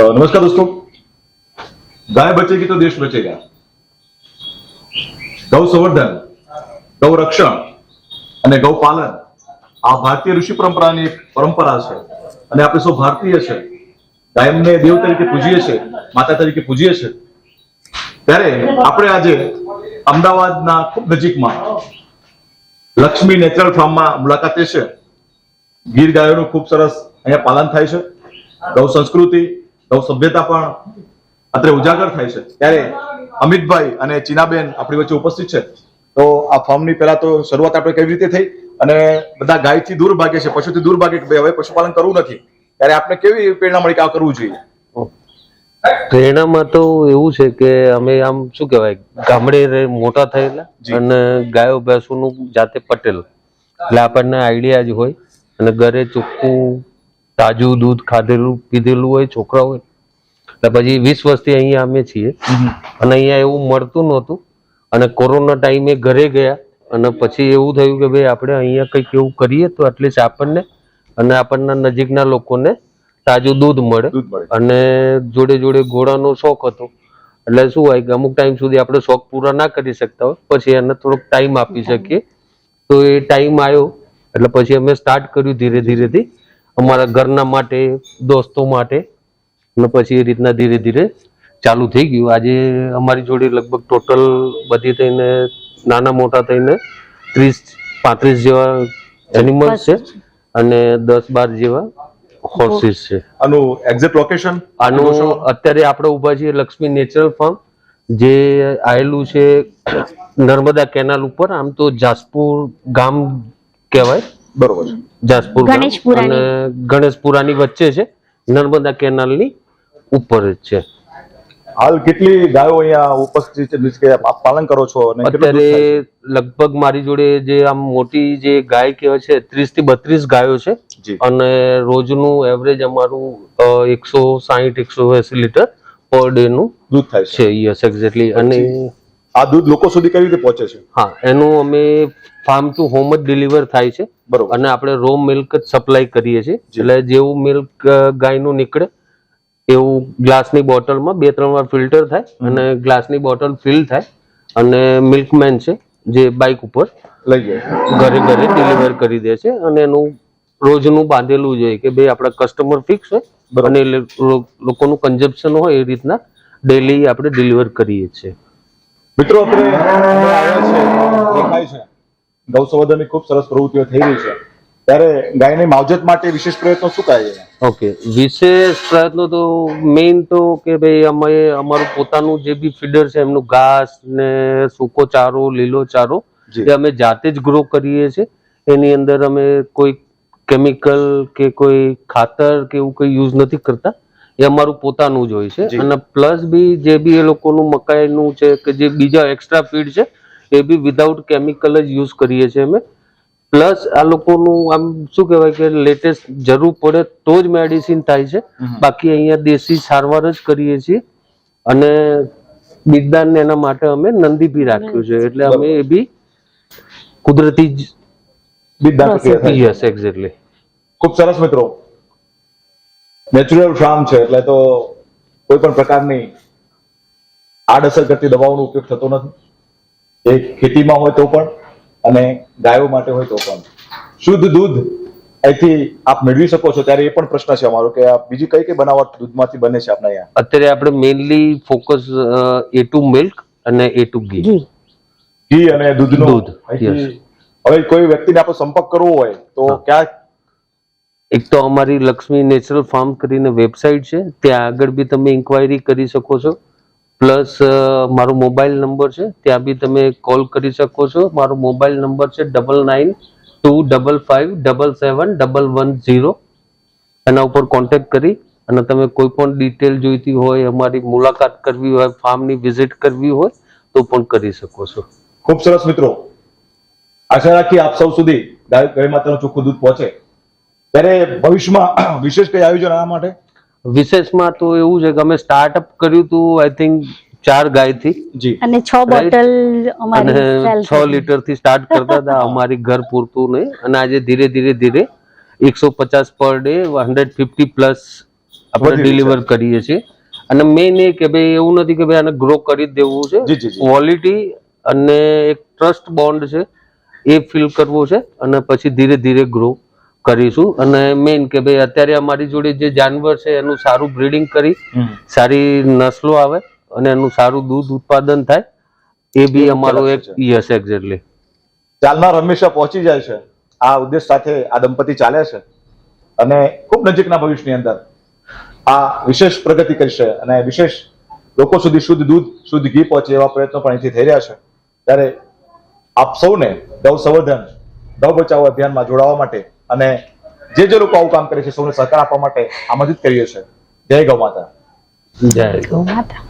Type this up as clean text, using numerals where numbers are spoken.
तो नमस्कार दोस्तों, गाय बचेगी तो देश बचेगा। गौ संवर्धन, गौ रक्षण અને ગૌ પાલન આ ભારતીય ઋષિ પરંપરાની એક પરંપરા છે અને આપણે સૌ ભારતીય છે, ગાયને દેવ તરીકે પૂજીએ છીએ, માતા તરીકે પૂજીએ છીએ। ત્યારે આપણે આજે અમદાવાદના ખૂબ નજીકમાં લક્ષ્મી નેચરલ ફાર્મમાં મુલાકાતે છે। ગીર ગાયોનું ખૂબ સરસ અહીંયા પાલન થાય છે। ગૌ સંસ્કૃતિ, ગૌ સભ્યતા પણ અત્રે ઉજાગર થાય છે। ત્યારે અમિતભાઈ અને ચીનાબેન આપણી વચ્ચે ઉપસ્થિત છે। તો આ ફાર્મની પહેલા તો શરૂઆત આપણે કેવી રીતે થઈ અને બધા ગાયથી દૂર ભાગે છે, પશુથી દૂર ભાગે કે ભાઈ હવે પશુપાલન કરવું નથી, ત્યારે આપણે કેવી પ્રેરણા મળી કે આ કરવું જોઈએ? પ્રેરણામાં તો એવું છે કે અમે આમ શું કહેવાય ગામડે મોટા થયેલા અને ગાયો ભેંસોનું જાતે પટેલ, એટલે આપણને આઈડિયા જ હોય અને ઘરે ચોખ્ખું તાજું દૂધ ખાધેલું પીધેલું હોય છોકરા હોય, એટલે પછી 20 વર્ષથી અહીંયા અમે છીએ અને અહીંયા એવું મળતું નહોતું અને કોરોના ટાઈમે ઘરે ગયા અને પછી એવું થયું કે ભાઈ આપણે અહીંયા કંઈક એવું કરીએ તો એટલીસ્ટ આપણને અને આપણના નજીકના લોકોને તાજું દૂધ મળે અને જોડે જોડે ઘોડાનો શોખ હતો, એટલે શું હોય કે અમુક ટાઈમ સુધી આપણે શોખ પૂરા ના કરી શકતા હોય પછી એને થોડોક ટાઈમ આપી શકીએ, તો એ ટાઈમ આવ્યો એટલે પછી અમે સ્ટાર્ટ કર્યું ધીરે ધીરેથી અમારા ઘરના માટે, દોસ્તો માટે, અને પછી એ રીતના ધીરે ધીરે ચાલુ થઈ ગયું। આજે અમારી જોડે લગભગ ટોટલ બધી થઈને નાના મોટા થઈને 30-35 જેવા એનિમલ્સ છે અને 10-12 જેવા હોર્સિસ છે। આનું એક્ઝેક્ટ લોકેશન? આનું અત્યારે આપણે ઊભા છીએ લક્ષ્મી નેચરલ ફાર્મ, જે આવેલું છે નર્મદા કેનાલ ઉપર। આમ તો જાસપુર ગામ કહેવાય, બરોબર છે, જાસપુર અને ગણેશપુરાની વચ્ચે છે, નર્મદા કેનાલની ઉપર જ છે। હાલ કેટલી ગાયો અહીંયા ઉપસ્થિત છે, કે આપ પાલન કરો છો? અત્યારે લગભગ મારી જોડે જે આમ મોટી જે ગાય કહેવાય છે 30 થી 32 ગાયો છે અને રોજનું એવરેજ અમારું 160-180 લીટર પર ડે નું દૂધ થાય છે। Yes exactly. અને આ દૂધ લોકો સુધી કઈ રીતે પહોંચે છે? હા, એનું અમે ફાર્મ ટુ હોમ જ ડિલિવર થાય છે, બરોબર, અને આપણે રો મિલ્ક જ સપ્લાય કરીએ છીએ, એટલે જેવું મિલ્ક ગાયનું નીકળે એવું ગ્લાસની બોટલમાં 2-3 વાર ફિલ્ટર થાય અને ગ્લાસની બોટલ ફિલ થાય અને મિલ્કમેન છે જે બાઇક ઉપર લઈ જાય ઘરે ઘરે ડિલિવર કરી દે છે અને એનું રોજનું બાંધેલું જોઈએ કે ભાઈ આપણા કસ્ટમર ફિક્સ હોય અને લોકોનું કન્ઝમ્પશન હોય એ રીતના ડેલી આપણે ડિલિવર કરીએ છીએ। મિત્રો આપણે આવ્યા છે, દેખાય છે ગૌ સંવર્ધનની ખૂબ સરસ પ્રવૃત્તિઓ થઈ રહી છે, ત્યારે ગાયની માવજત માટે વિશેષ પ્રયત્નો શું થાય છે? ઓકે, વિશેષ પ્રયત્નો તો મેઇન તો કે ભાઈ અમે અમારું પોતાનું જે બી ફીડર છે એમનું ઘાસ ને સૂકો ચારો, લીલો ચારો એ અમે જાતે જ ગ્રો કરીએ છીએ। એની અંદર અમે કોઈ કેમિકલ કે કોઈ ખાતર કે એવું કંઈ યુઝ નથી કરતા, એ અમારું પોતાનું જ હોય છે। અને પ્લસ બી જે બી એ લોકોનું મકાઈનું છે કે જે બીજા એક્સ્ટ્રા ફીડ છે એ બી વિધાઉટ કેમિકલ જ યુઝ કરીએ છીએ અમે। પ્લસ આ લોકોનું આમ શું કહેવાય કે લેટેસ્ટ જરૂર પડે તો જ મેડિસિન થાય છે, બાકી અહીંયા દેશી સારવાર જ કરીએ છીએ। અને બિરદાન એના માટે અમે નંદી બી રાખ્યું છે, એટલે અમે એ બી કુદરતી જ બિરદાન કરીએ। Yes exactly. ખૂબ સરસ મિત્રો, નેચરલ ફાર્મ છે એટલે તો કોઈ પણ પ્રકારની આડઅસર કરતી દવાઓનો ઉપયોગ થતો નથી, એ ખેતીમાં હોય તો પણ અને ગાયો માટે હોય તો પણ શુદ્ધ દૂધ અહીંથી આપ મેળવી શકો છો। ત્યારે એ પણ પ્રશ્ન છે અમારો કે આ બીજી કઈ કઈ બનાવટ દૂધમાંથી બને છે આપણા અહીંયા? અત્યારે આપણે મેઇનલી ફોકસ A2 મિલ્ક અને A2 ઘી અને દૂધનું દૂધ। હવે કોઈ વ્યક્તિને આપણો સંપર્ક કરવો હોય તો ક્યાં? એક તો અમારી લક્ષ્મી નેચરલ ફાર્મ કરીને વેબસાઇટ છે, ત્યાં આગળ બી તમે ઇન્ક્વાયરી કરી શકો છો, પ્લસ મારો મોબાઈલ નંબર છે ત્યાં બી તમે કોલ કરી શકો છો। મારો મોબાઈલ નંબર છે 9925557710। એના ઉપર કોન્ટેક્ટ કરી અને તમે કોઈ પણ ડિટેલ જોઈતી હોય, અમારી મુલાકાત કરવી હોય, ફાર્મની વિઝિટ કરવી હોય તો પણ કરી શકો છો। ખૂબ સરસ મિત્રો, આશા રાખીએ આપ સૌ સુધી ગાય માતાનું ચોખ્ખું દૂધ પહોંચે। ત્યારે ભવિષ્યમાં વિશેષ કઈ આયોજન આ માટે? વિશેષમાં તો એવું છે કે અમે સ્ટાર્ટઅપ કર્યું હતું આઈ થિંક 4 ગાયથી અને 6 બોટલ અને 6 લીટર થી સ્ટાર્ટ કરતા હતા અમારી ઘર પૂરતું નહીં, અને આજે ધીરે ધીરે 150 પર ડે 150 પ્લસ આપણે વધી રહ્યું ડિલિવર કરીએ છીએ. અને મેઇન એ કે ભાઈ એવું નથી કે ભાઈ આને ગ્રો કરી જ દેવું છે. જી, જી, જી. ક્વોલિટી અને એક ટ્રસ્ટ બોન્ડ છે એ ફીલ કરવો છે અને પછી ધીરે ધીરે ગ્રો કરીશું. અને મેઇન કે ભાઈ અત્યારે અમારી જોડે જે જાનવર છે એનું સારું બ્રીડિંગ કરી સારી નસલો આવે અને એનું સારું દૂધ ઉત્પાદન થાય એ બી એ અમારો મુખ્ય એક લક્ષ્ય યસ એક્ઝેક્ટલી. ચાલનાર હંમેશા પહોંચી જાય છે. આ ઉદ્દેશ સાથે આ દંપતી ચાલે છે અને ખૂબ નજીકના ભવિષ્યની અંદર આ વિશેષ પ્રગતિ કરશે અને વિશેષ લોકો સુધી શુદ્ધ દૂધ શુદ્ધ ઘી પહોંચે એવા પ્રયત્નો પણ અહીંથી થઈ રહ્યા છે. ત્યારે આપ સૌને ગૌ સંવર્ધન ગૌ બચાવો અભિયાનમાં જોડાવા માટે અને જે લોકો આવું કામ કરે છે સૌને સહકાર આપવા માટે આમંત્રિત કરીએ છીએ. જય ગૌ માતા. જય ગૌ માતા.